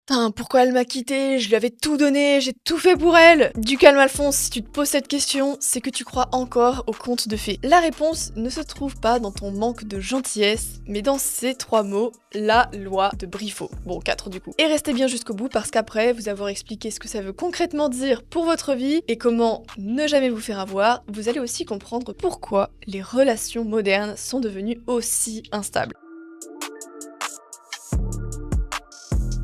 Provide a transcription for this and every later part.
Putain, pourquoi elle m'a quitté? Je lui avais tout donné, j'ai tout fait pour elle. Du calme Alphonse, si tu te poses cette question, c'est que tu crois encore aux contes de fées. La réponse ne se trouve pas dans ton manque de gentillesse, mais dans ces 3 mots, la loi de Briffaut. Bon, 4 du coup. Et restez bien jusqu'au bout parce qu'après vous avoir expliqué ce que ça veut concrètement dire pour votre vie et comment ne jamais vous faire avoir, vous allez aussi comprendre pourquoi les relations modernes sont devenues aussi instables.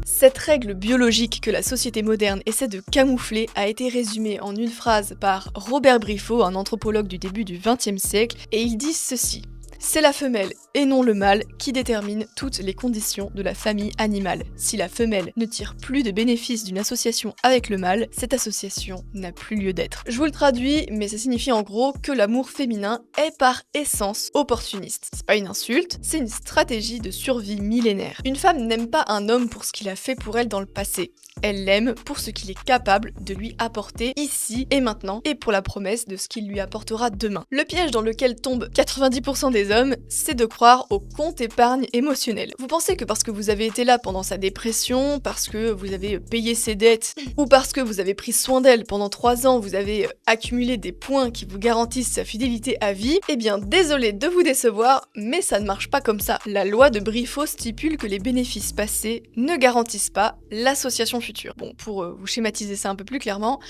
Cette règle biologique que la société moderne essaie de camoufler a été résumée en une phrase par Robert Briffaut, un anthropologue du début du XXe siècle, et il dit ceci: c'est la femelle et non le mâle qui détermine toutes les conditions de la famille animale. Si la femelle ne tire plus de bénéfices d'une association avec le mâle, cette association n'a plus lieu d'être. Je vous le traduis, mais ça signifie en gros que l'amour féminin est par essence opportuniste. C'est pas une insulte, c'est une stratégie de survie millénaire. Une femme n'aime pas un homme pour ce qu'il a fait pour elle dans le passé. Elle l'aime pour ce qu'il est capable de lui apporter ici et maintenant, et pour la promesse de ce qu'il lui apportera demain. Le piège dans lequel tombent 90% des hommes, c'est de croire au compte épargne émotionnel. Vous pensez que parce que vous avez été là pendant sa dépression, parce que vous avez payé ses dettes, ou parce que vous avez pris soin d'elle pendant 3 ans, vous avez accumulé des points qui vous garantissent sa fidélité à vie, eh bien désolé de vous décevoir, mais ça ne marche pas comme ça. La loi de Briffaut stipule que les bénéfices passés ne garantissent pas l'association future. Bon, pour vous schématiser ça un peu plus clairement,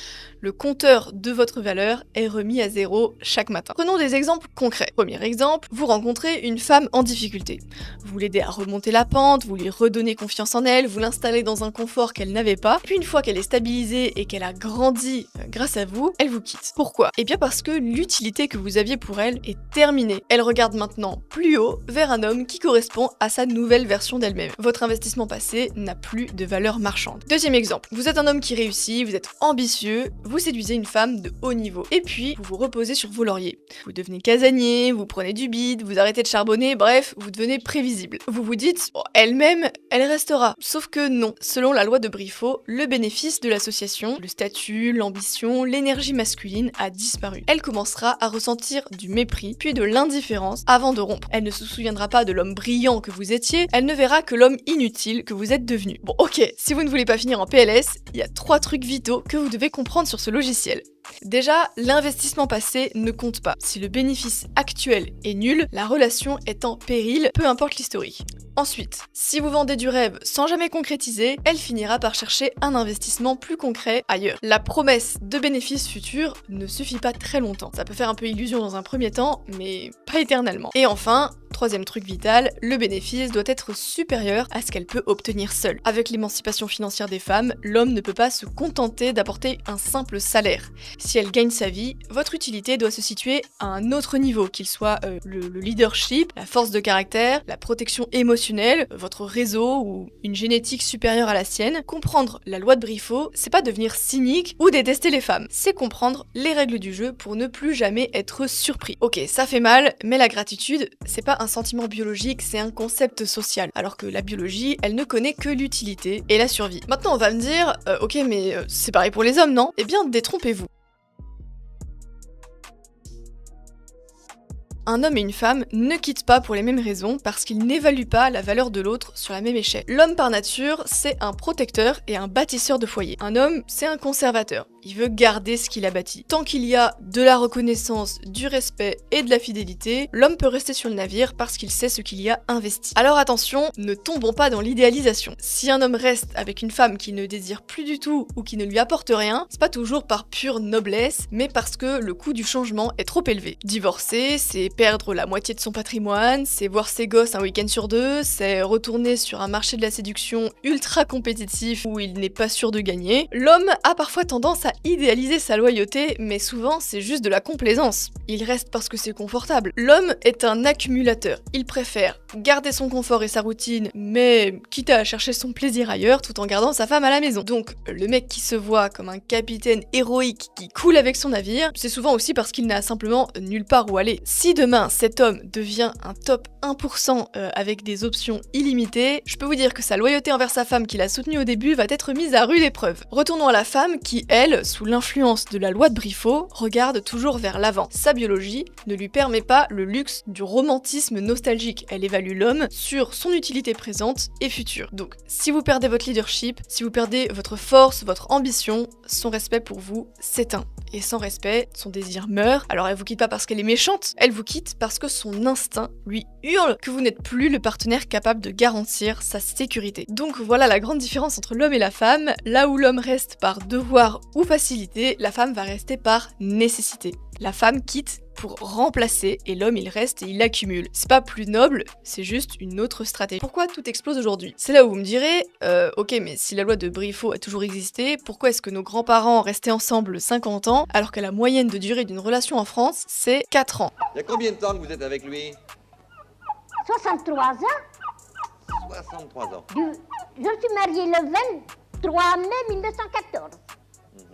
le compteur de votre valeur est remis à 0 chaque matin. Prenons des exemples concrets. Premier exemple, vous rencontrez une femme en difficulté. Vous l'aidez à remonter la pente, vous lui redonnez confiance en elle, vous l'installez dans un confort qu'elle n'avait pas, puis une fois qu'elle est stabilisée et qu'elle a grandi grâce à vous, elle vous quitte. Pourquoi? Eh bien parce que l'utilité que vous aviez pour elle est terminée. Elle regarde maintenant plus haut vers un homme qui correspond à sa nouvelle version d'elle-même. Votre investissement passé n'a plus de valeur marchande. Deuxième exemple, vous êtes un homme qui réussit, vous êtes ambitieux, vous séduisez une femme de haut niveau, et puis vous vous reposez sur vos lauriers. Vous devenez casanier, vous prenez du bide, vous arrêtez de charbonner, bref, vous devenez prévisible. Vous vous dites, bon, elle-même, elle restera. Sauf que non. Selon la loi de Briffaut, le bénéfice de l'association, le statut, l'ambition, l'énergie masculine a disparu. Elle commencera à ressentir du mépris, puis de l'indifférence avant de rompre. Elle ne se souviendra pas de l'homme brillant que vous étiez, elle ne verra que l'homme inutile que vous êtes devenu. Bon, ok, si vous ne voulez pas finir en PLS, il y a 3 trucs vitaux que vous devez comprendre sur ce logiciel. Déjà, l'investissement passé ne compte pas. Si le bénéfice actuel est nul, la relation est en péril, peu importe l'historique. Ensuite, si vous vendez du rêve sans jamais concrétiser, elle finira par chercher un investissement plus concret ailleurs. La promesse de bénéfices futurs ne suffit pas très longtemps. Ça peut faire un peu illusion dans un premier temps, mais pas éternellement. Et enfin, troisième truc vital, le bénéfice doit être supérieur à ce qu'elle peut obtenir seule. Avec l'émancipation financière des femmes, l'homme ne peut pas se contenter d'apporter un simple salaire. Si elle gagne sa vie, votre utilité doit se situer à un autre niveau, qu'il soit le leadership, la force de caractère, la protection émotionnelle, votre réseau ou une génétique supérieure à la sienne. Comprendre la loi de Briffaut, c'est pas devenir cynique ou détester les femmes, c'est comprendre les règles du jeu pour ne plus jamais être surpris. Ok, ça fait mal, mais la gratitude, c'est pas un sentiment biologique, c'est un concept social. Alors que la biologie, elle ne connaît que l'utilité et la survie. Maintenant, on va me dire, ok, mais c'est pareil pour les hommes, non? Eh bien, détrompez-vous. Un homme et une femme ne quittent pas pour les mêmes raisons parce qu'ils n'évaluent pas la valeur de l'autre sur la même échelle. L'homme par nature, c'est un protecteur et un bâtisseur de foyer. Un homme, c'est un conservateur. Il veut garder ce qu'il a bâti. Tant qu'il y a de la reconnaissance, du respect et de la fidélité, l'homme peut rester sur le navire parce qu'il sait ce qu'il y a investi. Alors attention, ne tombons pas dans l'idéalisation. Si un homme reste avec une femme qu'il ne désire plus du tout ou qui ne lui apporte rien, c'est pas toujours par pure noblesse, mais parce que le coût du changement est trop élevé. Divorcer, c'est perdre la moitié de son patrimoine, c'est voir ses gosses un week-end sur 2, c'est retourner sur un marché de la séduction ultra compétitif où il n'est pas sûr de gagner. L'homme a parfois tendance à idéaliser sa loyauté, mais souvent c'est juste de la complaisance. Il reste parce que c'est confortable. L'homme est un accumulateur. Il préfère garder son confort et sa routine, mais quitte à chercher son plaisir ailleurs tout en gardant sa femme à la maison. Donc le mec qui se voit comme un capitaine héroïque qui coule avec son navire, c'est souvent aussi parce qu'il n'a simplement nulle part où aller. Si demain cet homme devient un top 1% avec des options illimitées, je peux vous dire que sa loyauté envers sa femme qu'il a soutenue au début va être mise à rude épreuve. Retournons à la femme qui, elle, sous l'influence de la loi de Briffaut, regarde toujours vers l'avant. Sa biologie ne lui permet pas le luxe du romantisme nostalgique. Elle évalue l'homme sur son utilité présente et future. Donc, si vous perdez votre leadership, si vous perdez votre force, votre ambition, son respect pour vous s'éteint. Et sans respect, son désir meurt. Alors elle vous quitte pas parce qu'elle est méchante, elle vous quitte parce que son instinct lui hurle que vous n'êtes plus le partenaire capable de garantir sa sécurité. Donc voilà la grande différence entre l'homme et la femme. Là où l'homme reste par devoir ou facilité, la femme va rester par nécessité. La femme quitte pour remplacer et l'homme il reste et il accumule. C'est pas plus noble, c'est juste une autre stratégie. Pourquoi tout explose aujourd'hui? C'est là où vous me direz, ok mais si la loi de Briffaut a toujours existé, pourquoi est-ce que nos grands-parents restaient ensemble 50 ans alors que la moyenne de durée d'une relation en France c'est 4 ans? Il y a combien de temps que vous êtes avec lui? 63 ans. 63 ans. Je suis mariée le 23 mai 1914.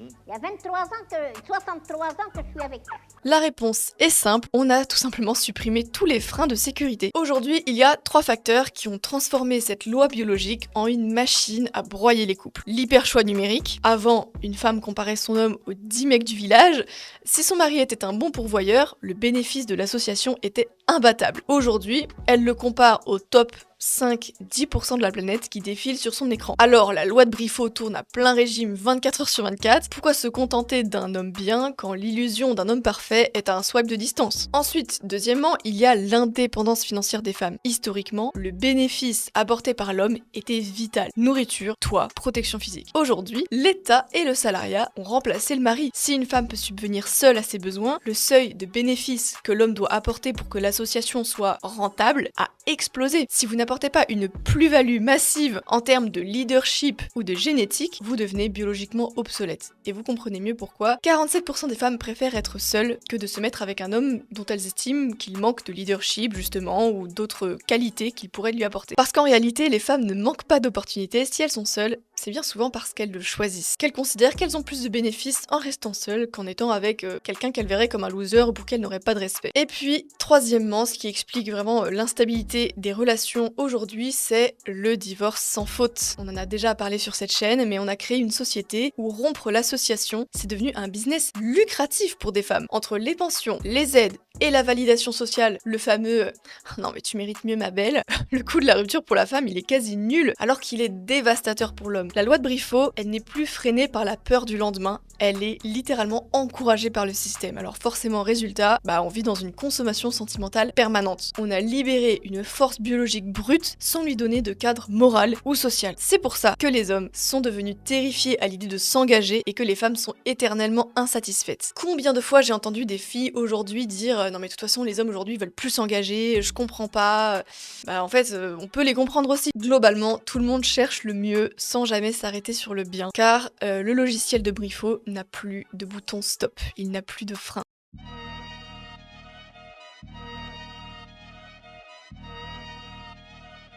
Il y a 63 ans que je suis avec lui. La réponse est simple, on a tout simplement supprimé tous les freins de sécurité. Aujourd'hui, il y a 3 facteurs qui ont transformé cette loi biologique en une machine à broyer les couples. L'hyperchoix numérique. Avant, une femme comparait son homme aux 10 mecs du village. Si son mari était un bon pourvoyeur, le bénéfice de l'association était imbattable. Aujourd'hui, elle le compare au top 5-10% de la planète qui défile sur son écran. Alors, la loi de Briffaut tourne à plein régime 24 heures sur 24. Pourquoi se contenter d'un homme bien quand l'illusion d'un homme parfait est à un swipe de distance? Ensuite, deuxièmement, il y a l'indépendance financière des femmes. Historiquement, le bénéfice apporté par l'homme était vital. Nourriture, toit, protection physique. Aujourd'hui, l'État et le salariat ont remplacé le mari. Si une femme peut subvenir seule à ses besoins, le seuil de bénéfice que l'homme doit apporter pour que l'association soit rentable a explosé. Si vous n'apportez pas une plus-value massive en termes de leadership ou de génétique, vous devenez biologiquement obsolète. Et vous comprenez mieux pourquoi 47% des femmes préfèrent être seules que de se mettre avec un homme dont elles estiment qu'il manque de leadership justement ou d'autres qualités qu'il pourrait lui apporter. Parce qu'en réalité, les femmes ne manquent pas d'opportunités si elles sont seules, c'est bien souvent parce qu'elles le choisissent. Qu'elles considèrent qu'elles ont plus de bénéfices en restant seules qu'en étant avec quelqu'un qu'elles verraient comme un loser ou pour qui elles n'auraient pas de respect. Et puis, troisièmement, ce qui explique vraiment l'instabilité des relations aujourd'hui, c'est le divorce sans faute. On en a déjà parlé sur cette chaîne, mais on a créé une société où rompre l'association, c'est devenu un business lucratif pour des femmes. Entre les pensions, les aides et la validation sociale, le fameux « non mais tu mérites mieux ma belle », le coût de la rupture pour la femme, il est quasi nul, alors qu'il est dévastateur pour l'homme. La loi de Briffaut, elle n'est plus freinée par la peur du lendemain, elle est littéralement encouragée par le système. Alors forcément, résultat, on vit dans une consommation sentimentale permanente. On a libéré une force biologique brute sans lui donner de cadre moral ou social. C'est pour ça que les hommes sont devenus terrifiés à l'idée de s'engager et que les femmes sont éternellement insatisfaites. Combien de fois j'ai entendu des filles aujourd'hui dire « non mais de toute façon les hommes aujourd'hui veulent plus s'engager, je comprends pas ». En fait, on peut les comprendre aussi. Globalement, tout le monde cherche le mieux sans jamais s'arrêter sur le bien. Car le logiciel de Briffaut n'a plus de bouton stop, il n'a plus de frein.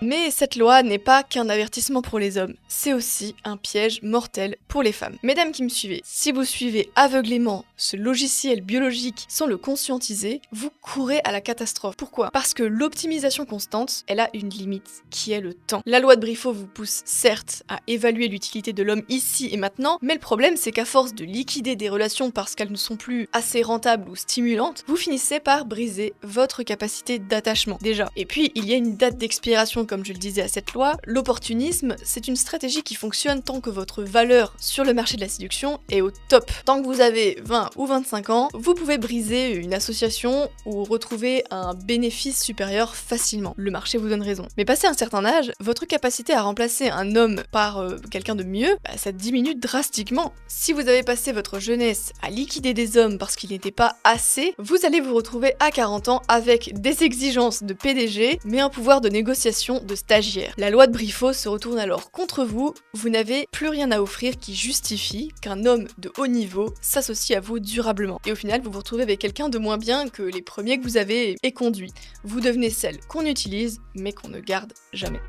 Mais cette loi n'est pas qu'un avertissement pour les hommes, c'est aussi un piège mortel pour les femmes. Mesdames qui me suivez, si vous suivez aveuglément ce logiciel biologique sans le conscientiser, vous courez à la catastrophe. Pourquoi? Parce que l'optimisation constante, elle a une limite, qui est le temps. La loi de Briffaut vous pousse certes à évaluer l'utilité de l'homme ici et maintenant, mais le problème c'est qu'à force de liquider des relations parce qu'elles ne sont plus assez rentables ou stimulantes, vous finissez par briser votre capacité d'attachement, déjà. Et puis, il y a une date d'expiration comme je le disais à cette loi, l'opportunisme, c'est une stratégie qui fonctionne tant que votre valeur sur le marché de la séduction est au top. Tant que vous avez 20 ou 25 ans, vous pouvez briser une association ou retrouver un bénéfice supérieur facilement. Le marché vous donne raison. Mais passé un certain âge, votre capacité à remplacer un homme par quelqu'un de mieux, ça diminue drastiquement. Si vous avez passé votre jeunesse à liquider des hommes parce qu'ils n'étaient pas assez, vous allez vous retrouver à 40 ans avec des exigences de PDG, mais un pouvoir de négociation de stagiaire. La loi de Briffaut se retourne alors contre vous, vous n'avez plus rien à offrir qui justifie qu'un homme de haut niveau s'associe à vous durablement. Et au final, vous vous retrouvez avec quelqu'un de moins bien que les premiers que vous avez éconduits. Vous devenez celle qu'on utilise, mais qu'on ne garde jamais.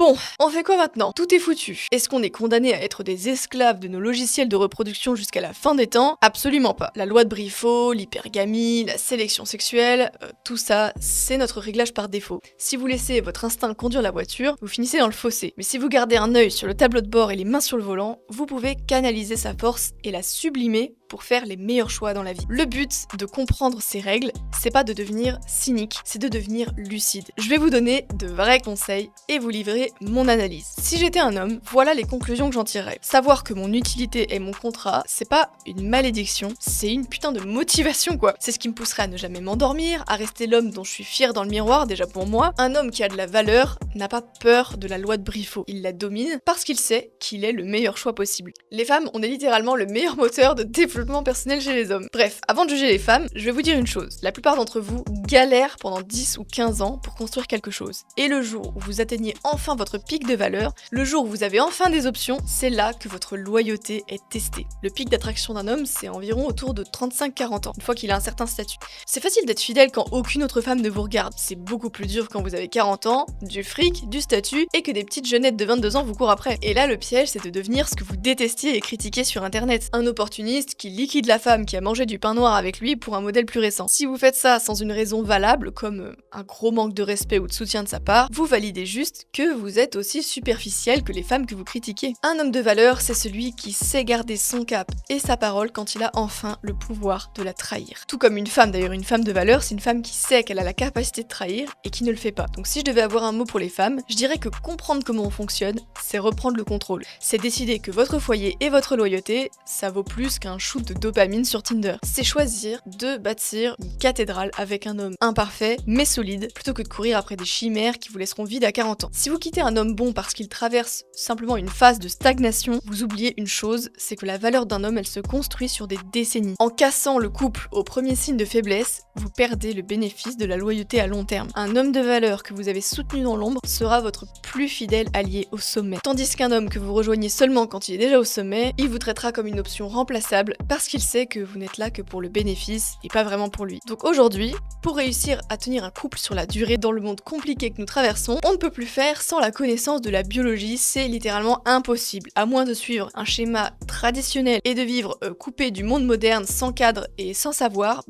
Bon, on fait quoi maintenant? Tout est foutu. Est-ce qu'on est condamné à être des esclaves de nos logiciels de reproduction jusqu'à la fin des temps? Absolument pas. La loi de Briffaut, l'hypergamie, la sélection sexuelle, tout ça, c'est notre réglage par défaut. Si vous laissez votre instinct conduire la voiture, vous finissez dans le fossé. Mais si vous gardez un œil sur le tableau de bord et les mains sur le volant, vous pouvez canaliser sa force et la sublimer pour faire les meilleurs choix dans la vie. Le but de comprendre ces règles, c'est pas de devenir cynique, c'est de devenir lucide. Je vais vous donner de vrais conseils et vous livrer mon analyse. Si j'étais un homme, voilà les conclusions que j'en tirerais. Savoir que mon utilité est mon contrat, c'est pas une malédiction, c'est une putain de motivation quoi. C'est ce qui me pousserait à ne jamais m'endormir, à rester l'homme dont je suis fière dans le miroir, déjà pour moi. Un homme qui a de la valeur n'a pas peur de la loi de Briffaut. Il la domine parce qu'il sait qu'il est le meilleur choix possible. Les femmes, on est littéralement le meilleur moteur de développement personnel chez les hommes. Bref, avant de juger les femmes, je vais vous dire une chose. La plupart d'entre vous galèrent pendant 10 ou 15 ans pour construire quelque chose. Et le jour où vous atteignez enfin votre pic de valeur, le jour où vous avez enfin des options, c'est là que votre loyauté est testée. Le pic d'attraction d'un homme, c'est environ autour de 35-40 ans, une fois qu'il a un certain statut. C'est facile d'être fidèle quand aucune autre femme ne vous regarde. C'est beaucoup plus dur quand vous avez 40 ans, du fric, du statut, et que des petites jeunettes de 22 ans vous courent après. Et là, le piège, c'est de devenir ce que vous détestiez et critiquez sur internet. Un opportuniste qui liquide la femme qui a mangé du pain noir avec lui pour un modèle plus récent. Si vous faites ça sans une raison valable, comme un gros manque de respect ou de soutien de sa part, vous validez juste que vous êtes aussi superficiel que les femmes que vous critiquez. Un homme de valeur, c'est celui qui sait garder son cap et sa parole quand il a enfin le pouvoir de la trahir. Tout comme une femme d'ailleurs, une femme de valeur, c'est une femme qui sait qu'elle a la capacité de trahir et qui ne le fait pas. Donc si je devais avoir un mot pour les femmes, je dirais que comprendre comment on fonctionne, c'est reprendre le contrôle. C'est décider que votre foyer et votre loyauté, ça vaut plus qu'un shoot de dopamine sur Tinder. C'est choisir de bâtir une cathédrale avec un homme imparfait mais solide, plutôt que de courir après des chimères qui vous laisseront vide à 40 ans. Si vous quittez un homme bon parce qu'il traverse simplement une phase de stagnation, vous oubliez une chose, c'est que la valeur d'un homme, elle se construit sur des décennies. En cassant le couple au premier signe de faiblesse, vous perdez le bénéfice de la loyauté à long terme. Un homme de valeur que vous avez soutenu dans l'ombre sera votre plus fidèle allié au sommet. Tandis qu'un homme que vous rejoignez seulement quand il est déjà au sommet, il vous traitera comme une option remplaçable parce qu'il sait que vous n'êtes là que pour le bénéfice et pas vraiment pour lui. Donc aujourd'hui, pour réussir à tenir un couple sur la durée dans le monde compliqué que nous traversons, on ne peut plus faire sans la connaissance de la biologie, c'est littéralement impossible. À moins de suivre un schéma traditionnel et de vivre coupé du monde moderne sans cadre et sans savoir,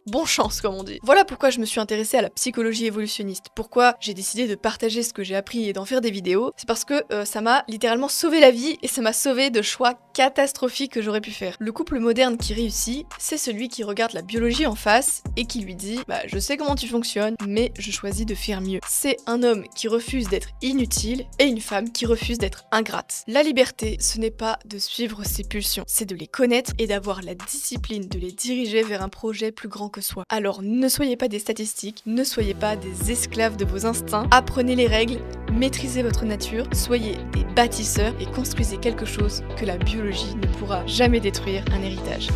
bon chance comme on dit. Voilà pourquoi je me suis intéressée à la psychologie évolutionniste. Pourquoi j'ai décidé de partager ce que j'ai appris et d'en faire des vidéos. C'est parce que ça m'a littéralement sauvé la vie et ça m'a sauvé de choix catastrophiques que j'aurais pu faire. Le couple moderne qui réussit, c'est celui qui regarde la biologie en face et qui lui dit « je sais comment tu fonctionnes, mais je choisis de faire mieux ». C'est un homme qui refuse d'être inutile et une femme qui refuse d'être ingrate. La liberté, ce n'est pas de suivre ses pulsions, c'est de les connaître et d'avoir la discipline de les diriger vers un projet plus grand que soi. Alors ne soyez pas des statistiques, ne soyez pas des esclaves de vos instincts, apprenez les règles, maîtrisez votre nature, soyez des bâtisseurs et construisez quelque chose que la biologie ne pourra jamais détruire, un héritage.